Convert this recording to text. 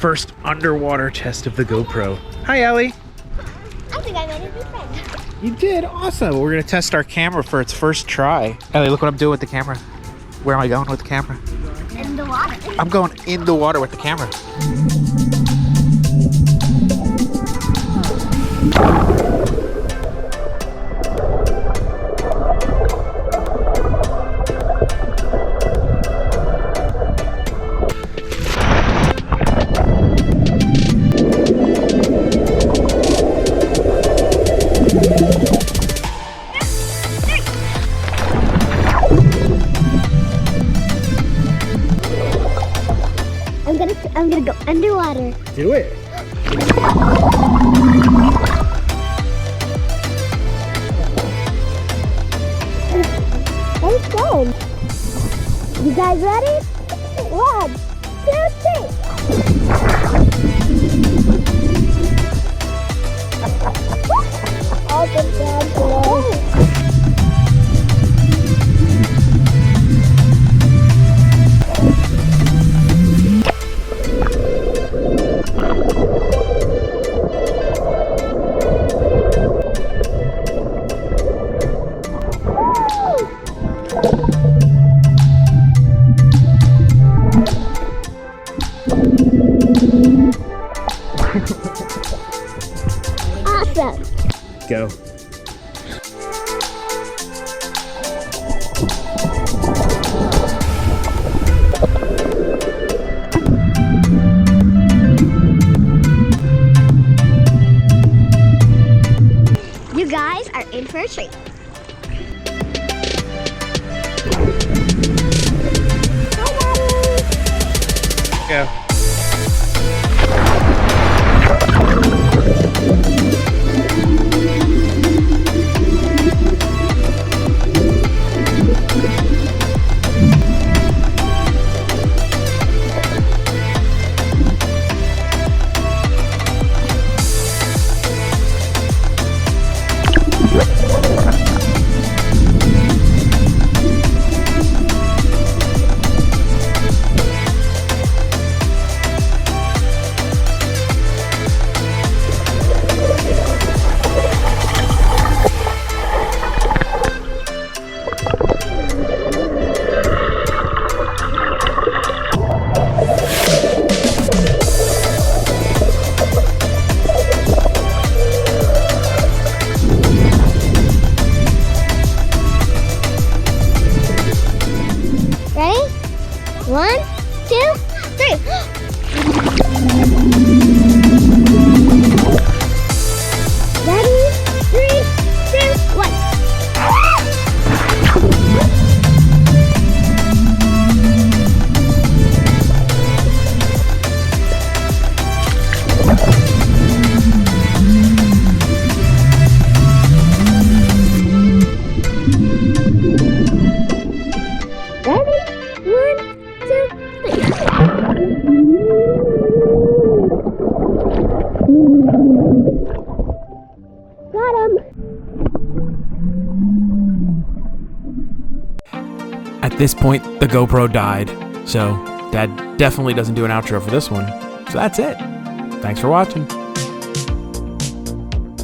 first underwater test of the GoPro. Hi, Ellie. I think I made a new friend. You did? Awesome. We're going to test our camera for its first try. Ellie, look what I'm doing with the camera. Where am I going with the camera? In the water. I'm going in the water with the camera. I'm gonna go underwater. Do it. Let's go. You guys ready? 1, 2, 3. All the bad. Awesome. Go. You guys are in for a treat. Go. Ready? 1, 2, 3. Ready? 3, 2, 1. Ready? 1, 2, 3. Got him. At this point, the GoPro died, so Dad definitely doesn't do an outro for this one. So that's it. Thanks for watching.